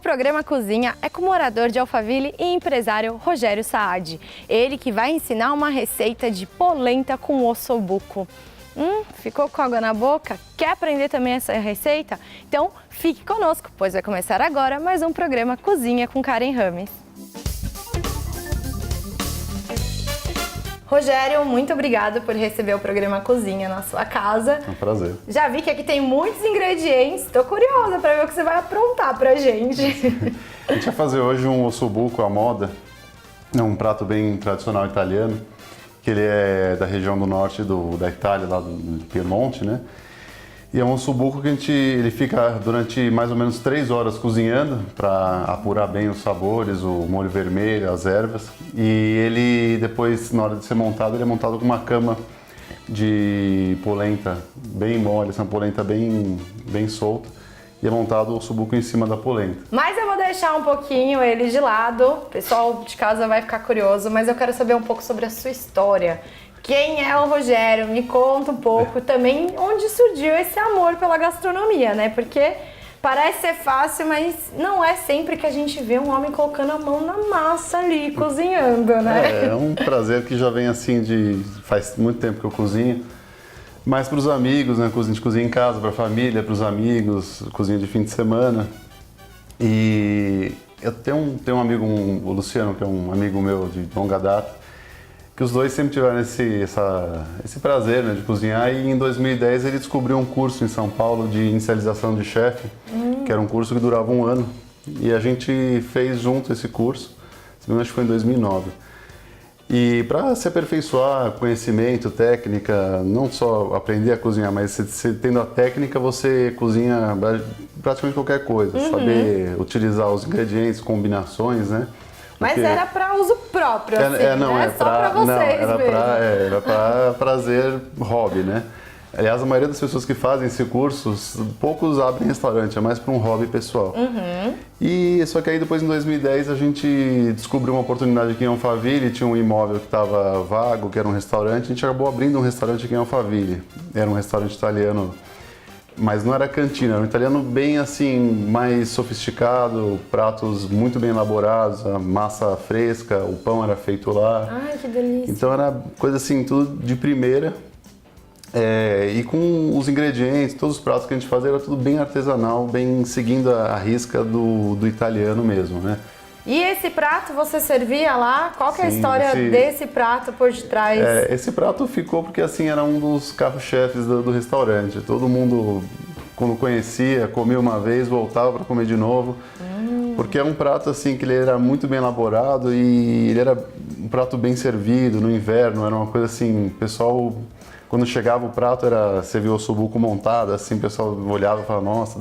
programa Cozinha é com o morador de Alphaville e empresário Rogério Saad. Ele que vai ensinar uma receita de polenta com ossobuco. Ficou com água na boca? Quer aprender também essa receita? Então fique conosco, pois vai começar agora mais um programa Cozinha com Karen Rames. Rogério, muito obrigada por receber o programa Cozinha na sua casa. É um prazer. Já vi que aqui tem muitos ingredientes, tô curiosa para ver o que você vai aprontar pra gente. A gente vai fazer hoje um ossobuco à moda, é um prato bem tradicional italiano, que ele é da região do norte da Itália, lá do Piemonte, né? E é um ossobuco que ele fica durante mais ou menos 3 horas cozinhando para apurar bem os sabores, o molho vermelho, as ervas. E ele depois, na hora de ser montado, ele é montado com uma cama de polenta bem mole, essa polenta bem solta. E é montado o ossobuco em cima da polenta. Mas eu vou deixar um pouquinho ele de lado, o pessoal de casa vai ficar curioso, mas eu quero saber um pouco sobre a sua história. Quem é o Rogério? Me conta um pouco também onde surgiu esse amor pela gastronomia, né? Porque parece ser fácil, mas não é sempre que a gente vê um homem colocando a mão na massa ali, cozinhando, né? É um prazer que já vem assim faz muito tempo que eu cozinho. Mas para os amigos, né? A gente cozinha em casa, para a família, para os amigos, cozinha de fim de semana. E eu tenho um amigo, o Luciano, que é um amigo meu de longa data, que os dois sempre tiveram esse prazer, né, de cozinhar, e em 2010 ele descobriu um curso em São Paulo de inicialização de chefe, que era um curso que durava 1 ano, e a gente fez junto esse curso, acho que foi em 2009. E para se aperfeiçoar conhecimento, técnica, não só aprender a cozinhar, mas você tendo a técnica, você cozinha praticamente qualquer coisa, saber utilizar os ingredientes, combinações, né? Mas era para uso próprio, assim, não, né? Só para vocês era para prazer, hobby, né? Aliás, a maioria das pessoas que fazem esse curso, poucos abrem restaurante, é mais para um hobby pessoal. E só que aí depois, em 2010, a gente descobriu uma oportunidade aqui em Alphaville, tinha um imóvel que estava vago, que era um restaurante, a gente acabou abrindo um restaurante aqui em Alphaville. Era um restaurante italiano, mas não era cantina, era um italiano bem assim, mais sofisticado, pratos muito bem elaborados, a massa fresca, o pão era feito lá. Ai, que delícia! Então era coisa assim, tudo de primeira. E com os ingredientes, todos os pratos que a gente fazia era tudo bem artesanal, bem seguindo a risca do italiano mesmo, né? E esse prato você servia lá? Qual que é a história desse prato por detrás? Esse prato ficou porque assim era um dos carro-chefes do restaurante. Todo mundo, quando conhecia, comia uma vez, voltava para comer de novo. Porque é um prato assim que ele era muito bem elaborado e ele era um prato bem servido no inverno. Era uma coisa assim, o pessoal, quando chegava o prato, você via o ossobuco montado, assim, o pessoal olhava e falava, nossa,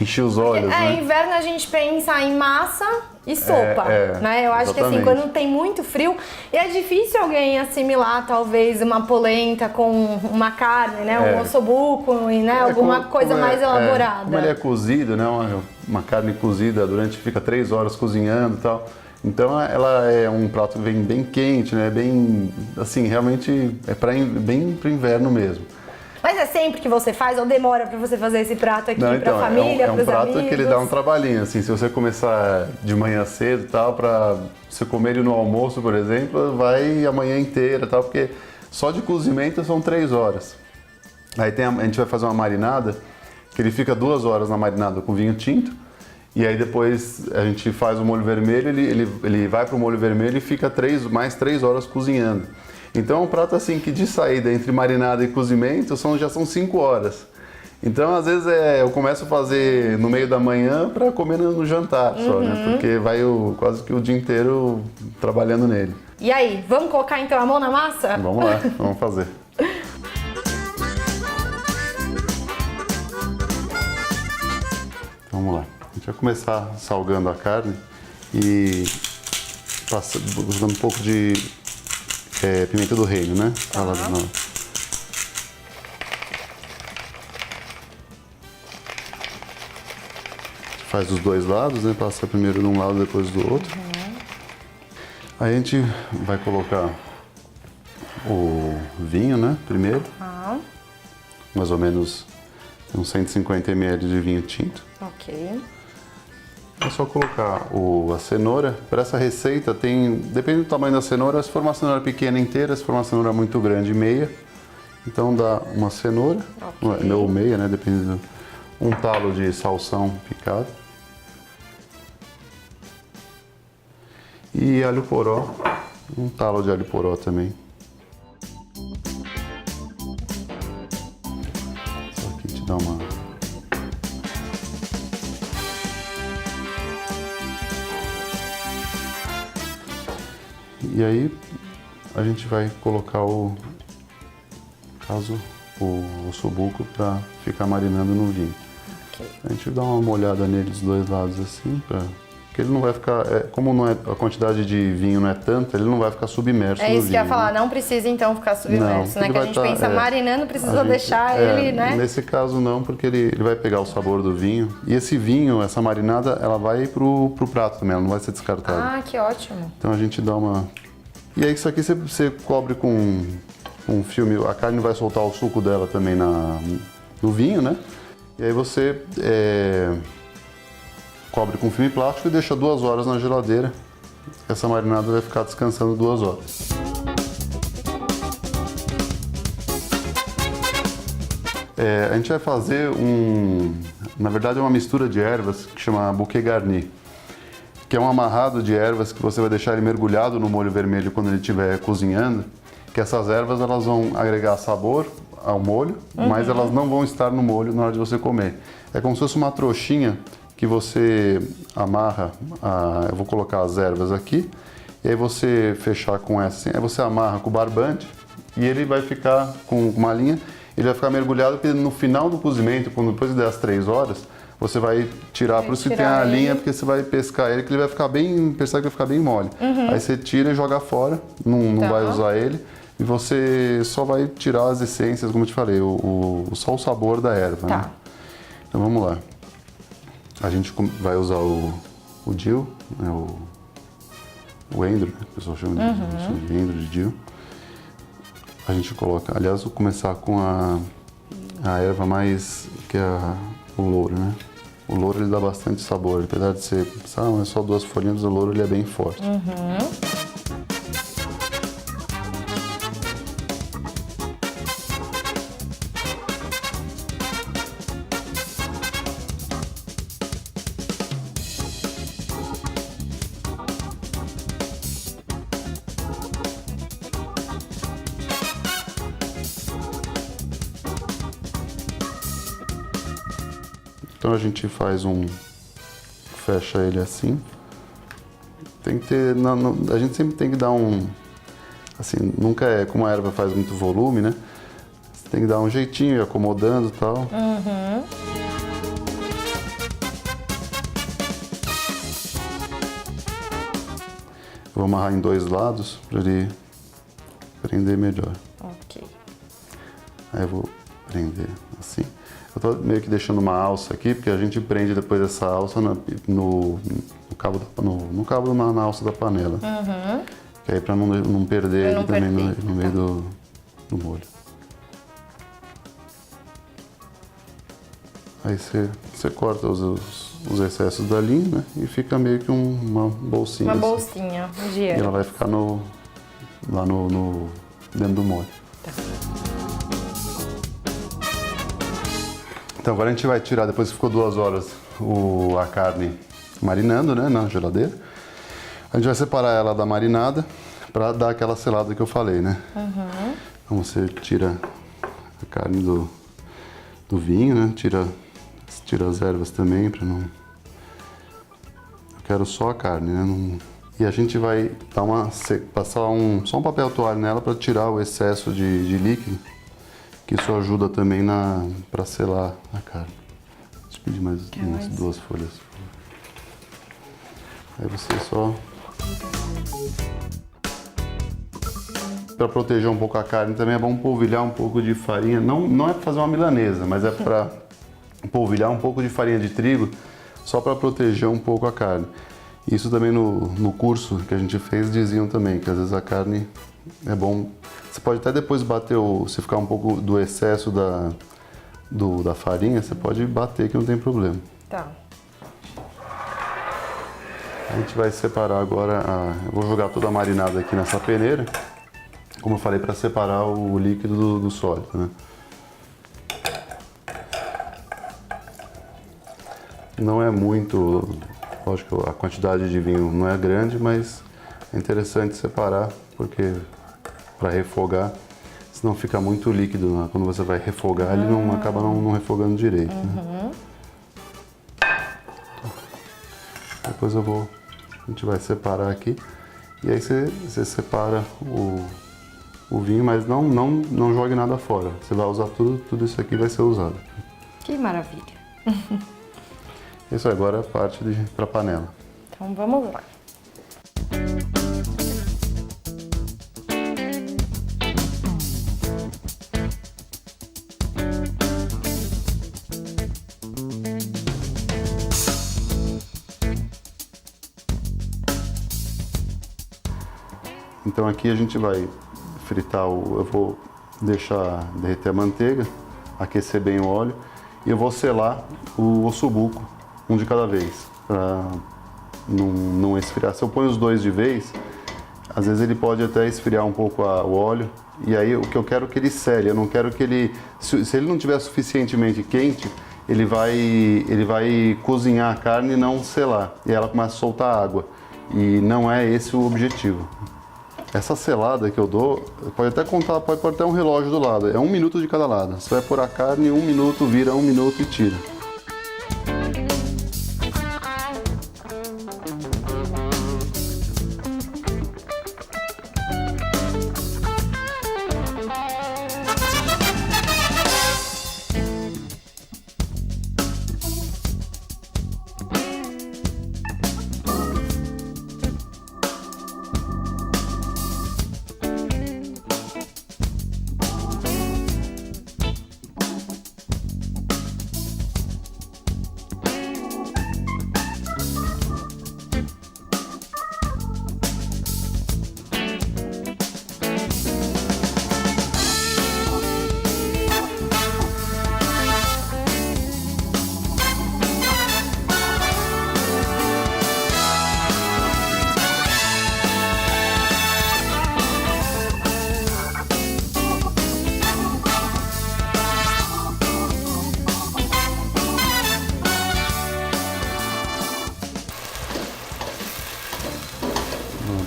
enchia os olhos, né? Inverno a gente pensa em massa e sopa, né? Eu acho que assim, quando tem muito frio, e é difícil alguém assimilar talvez uma polenta com uma carne, né? Um ossobuco, né? Alguma coisa mais elaborada. Como ele é cozido, né? Uma carne cozida fica 3 horas cozinhando e tal. Então ela é um prato que vem bem quente, né? Bem, assim, realmente bem pro inverno mesmo. Mas é sempre que você faz ou demora para você fazer esse prato aqui para a família, para os amigos? É um prato que ele dá um trabalhinho, assim, se você começar de manhã cedo e tal, para você comer ele no almoço, por exemplo, vai a manhã inteira, tal, porque só de cozimento são 3 horas. Aí a gente vai fazer uma marinada, que ele fica 2 horas na marinada com vinho tinto, e aí depois a gente faz o molho vermelho, ele vai para o molho vermelho e fica mais 3 horas cozinhando. Então é um prato assim que de saída entre marinada e cozimento já são 5 horas. Então às vezes eu começo a fazer no meio da manhã para comer no jantar só, né? Porque vai quase que o dia inteiro trabalhando nele. E aí, vamos colocar então a mão na massa? Vamos lá, vamos fazer. Vamos lá. A gente vai começar salgando a carne e usando um pouco de pimenta do reino, né? Faz dos 2 lados, né? Passa primeiro de um lado, depois do outro. Aí a gente vai colocar o vinho, né? Primeiro. Mais ou menos uns 150 ml de vinho tinto. Ok. É só colocar a cenoura. Para essa receita depende do tamanho da cenoura, se for uma cenoura pequena inteira, se for uma cenoura muito grande, meia. Então dá uma cenoura, ou meia, né? Depende um talo de salsão picado. E alho poró, um talo de alho poró também. Só aqui te dá uma... E aí a gente vai colocar o ossobuco para ficar marinando no vinho. Okay. A gente dá uma molhada nele dos dois lados assim, porque ele não vai ficar, como a quantidade de vinho não é tanta, ele não vai ficar submerso no vinho. É isso que eu ia falar, não precisa então ficar submerso, né? Que a gente pensa marinando, precisa deixar ele, né? Nesse caso não, porque ele vai pegar o sabor do vinho. E esse vinho, essa marinada, ela vai pro prato também, ela não vai ser descartada. Ah, que ótimo. Então a gente dá uma... E aí isso aqui você cobre com um filme, a carne vai soltar o suco dela também no vinho, né? E aí você cobre com filme plástico e deixa 2 horas na geladeira. Essa marinada vai ficar descansando 2 horas. A gente vai fazer na verdade é uma mistura de ervas que chama bouquet garni, que é um amarrado de ervas que você vai deixar ele mergulhado no molho vermelho quando ele estiver cozinhando, que essas ervas elas vão agregar sabor ao molho, mas elas não vão estar no molho na hora de você comer. É como se fosse uma trouxinha que você amarra, eu vou colocar as ervas aqui, e aí você fechar com essa assim, aí você amarra com o barbante e ele vai ficar com uma linha, ele vai ficar mergulhado, porque no final do cozimento, depois das 3 horas, você vai tirar, por isso que tem a linha, porque você vai pescar ele, que ele vai ficar bem, percebe que vai ficar bem mole. Aí você tira e joga fora, não vai usar ele, e você só vai tirar as essências, como eu te falei, só o sabor da erva. Né? Então vamos lá. A gente vai usar o dill, né, o endro, né, o pessoal chama de endro, de dill. A gente coloca, aliás, vou começar com a erva mais, que é o louro, né? O louro ele dá bastante sabor, apesar de ser, é só 2 folhinhas, o louro ele é bem forte. Então a gente faz fecha ele assim. Tem que ter, a gente sempre tem que dar assim, nunca como a erva faz muito volume, né? Você tem que dar um jeitinho, ir acomodando e tal. Vou amarrar em 2 lados para ele prender melhor. Ok. Aí eu vou prender assim. Eu tô meio que deixando uma alça aqui, porque a gente prende depois essa alça no cabo na alça da panela. Que aí para não perder ele também no meio do molho. Aí você corta os excessos da linha, né? E fica meio que uma bolsinha. Uma bolsinha de erva. E ela vai ficar lá dentro do molho. Tá. Então agora a gente vai tirar, depois que ficou 2 horas a carne marinando, né, na geladeira. A gente vai separar ela da marinada para dar aquela selada que eu falei, né? Então você tira a carne do vinho, né? Tira as ervas também para não... Eu quero só a carne, né? E a gente vai passar só um papel toalha nela para tirar o excesso de líquido. Que isso ajuda também para selar a carne. Deixa eu pedir mais umas 2 folhas. Aí você só... Para proteger um pouco a carne também é bom polvilhar um pouco de farinha. Não é para fazer uma milanesa, mas é para polvilhar um pouco de farinha de trigo, só para proteger um pouco a carne. Isso também no curso que a gente fez diziam também, que às vezes a carne é bom. Você pode até depois bater, se ficar um pouco do excesso da farinha, você pode bater que não tem problema. Tá. A gente vai separar agora, eu vou jogar toda a marinada aqui nessa peneira, como eu falei, para separar o líquido do sólido, né? Não é muito, lógico, a quantidade de vinho não é grande, mas é interessante separar, porque para refogar, senão fica muito líquido, né? Quando você vai refogar, ele não acaba não refogando direito. Né? Depois a gente vai separar aqui, e aí você separa o vinho, mas não jogue nada fora. Você vai usar tudo isso aqui vai ser usado. Que maravilha. Isso agora é parte para a panela. Então vamos lá. Então aqui a gente vai fritar eu vou deixar derreter a manteiga, aquecer bem o óleo e eu vou selar o ossobuco, um de cada vez, para não esfriar. Se eu ponho os dois de vez, às vezes ele pode até esfriar um pouco o óleo, e aí o que eu quero é que ele sele, eu não quero que ele... Se ele não estiver suficientemente quente, ele vai cozinhar a carne e não selar, e ela começa a soltar água, e não é esse o objetivo. Essa selada que eu dou, pode até contar, pode pôr até um relógio do lado, é 1 minuto de cada lado. Você vai pôr a carne, 1 minuto, vira 1 minuto e tira.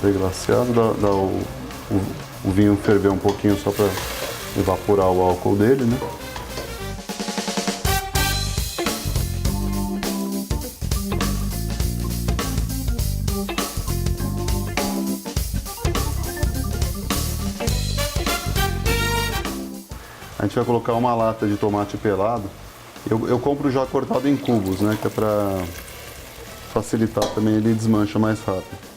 Deglaciado, dá o vinho ferver um pouquinho só para evaporar o álcool dele, né? A gente vai colocar uma lata de tomate pelado. Eu compro já cortado em cubos, né? Que é para facilitar também, ele desmancha mais rápido.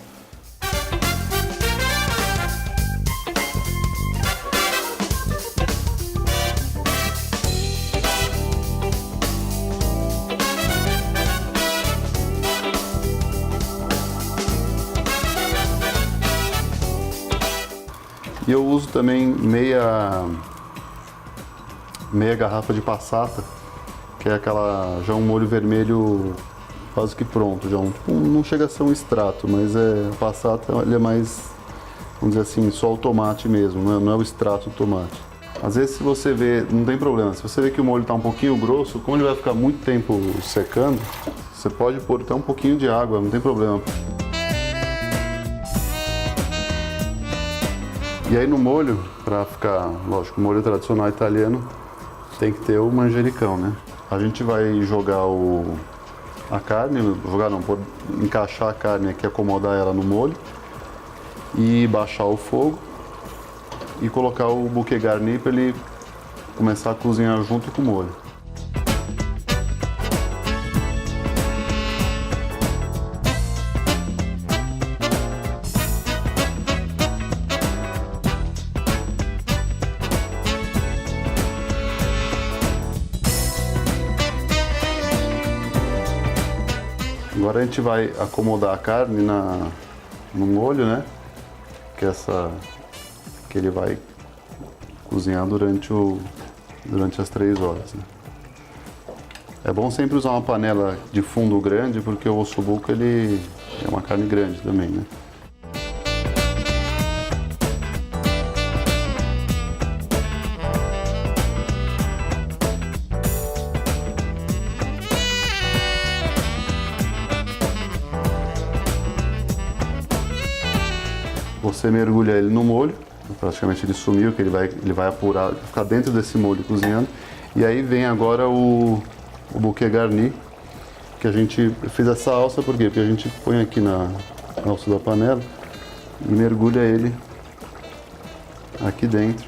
E eu uso também meia garrafa de passata, que é já um molho vermelho quase que pronto, já não chega a ser um extrato, mas a passata ele é mais, vamos dizer assim, só o tomate mesmo, não é o extrato do tomate. Às vezes se você vê, não tem problema, se você vê que o molho está um pouquinho grosso, como ele vai ficar muito tempo secando, você pode pôr até um pouquinho de água, não tem problema. E aí no molho, para ficar, lógico, o molho tradicional italiano tem que ter o manjericão, né? A gente vai jogar a carne, encaixar a carne aqui, acomodar ela no molho e baixar o fogo e colocar o bouquet garni para ele começar a cozinhar junto com o molho. Agora a gente vai acomodar a carne no molho, né? Que ele vai cozinhar durante as 3 horas. Né? É bom sempre usar uma panela de fundo grande, porque o ossobuco ele É uma carne grande também, né? Você mergulha ele no molho, praticamente ele sumiu, que ele vai apurar, ficar dentro desse molho cozinhando. E aí vem agora o bouquet garni, que a gente fez essa alça, por quê? Porque a gente põe aqui na alça da panela e mergulha ele aqui dentro.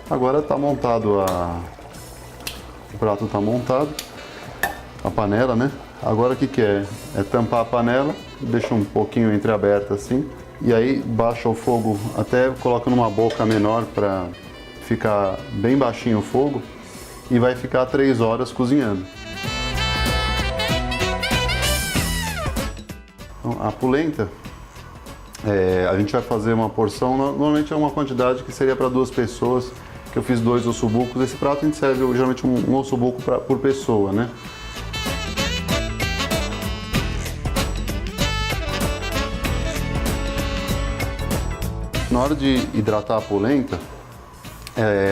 Agora está montado o prato está montado, a panela, né? Agora o que que é? É tampar a panela, deixa um pouquinho entreaberta assim, e aí baixa o fogo, até coloca numa boca menor para ficar bem baixinho o fogo, e vai ficar 3 horas cozinhando. Então, a polenta, a gente vai fazer uma porção, normalmente é uma quantidade que seria para 2 pessoas, que eu fiz 2 ossobucos. Esse prato a gente serve geralmente um ossobuco por pessoa, né? Na hora de hidratar a polenta,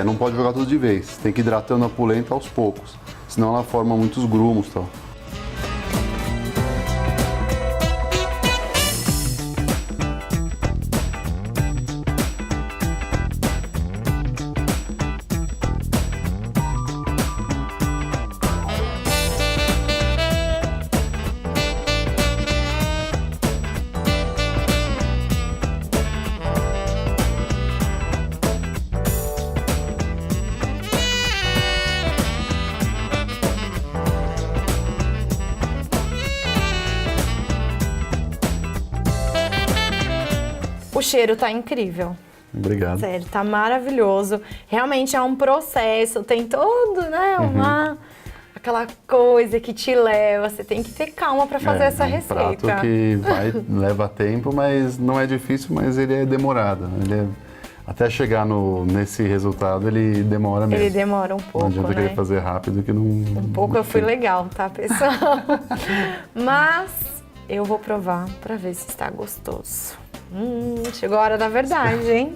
não pode jogar tudo de vez. Tem que ir hidratando a polenta aos poucos, senão ela forma muitos grumos e tal. O cheiro tá incrível. Obrigado. Sério, tá maravilhoso. Realmente é um processo, tem todo, né, aquela coisa que te leva, você tem que ter calma para fazer essa receita. É um prato que leva tempo, mas não é difícil, mas ele é demorado. Até chegar nesse resultado, ele demora mesmo. Ele demora um pouco, não adianta né? querer fazer rápido que não... Um pouco eu fui legal, tá, pessoal? Mas eu vou provar para ver se está gostoso. Chegou a hora da verdade, hein?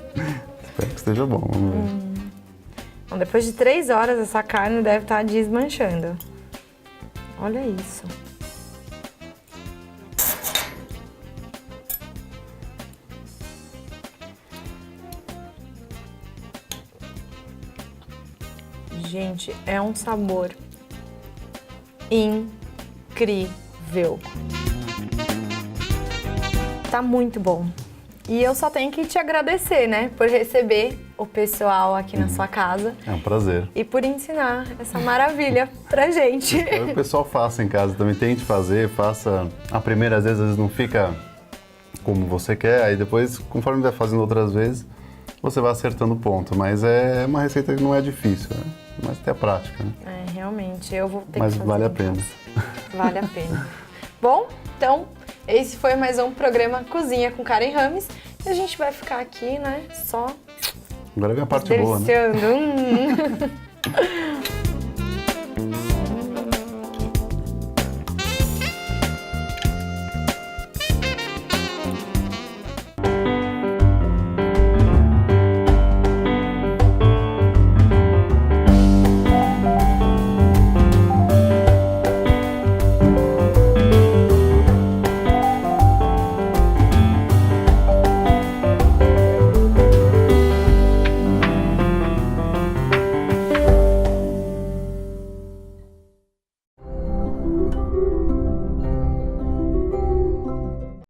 Espero que esteja bom, vamos ver. Então, depois de 3 horas, essa carne deve estar desmanchando. Olha isso. Gente, é um sabor incrível. Tá muito bom. E eu só tenho que te agradecer, né, por receber o pessoal aqui na sua casa. É um prazer. E por ensinar essa maravilha pra gente. Espero que o pessoal faça em casa também, tente fazer, faça. A primeira às vezes não fica como você quer, aí depois, conforme vai fazendo outras vezes, você vai acertando o ponto. Mas é uma receita que não é difícil, né? Mas tem a prática, né? É, realmente, eu vou ter Mas que fazer. vale a em pena. casa. Vale a pena. Bom, então, esse foi mais um programa Cozinha com Karen Rames. E a gente vai ficar aqui, né, só Agora vem a parte boa, né? deliciando.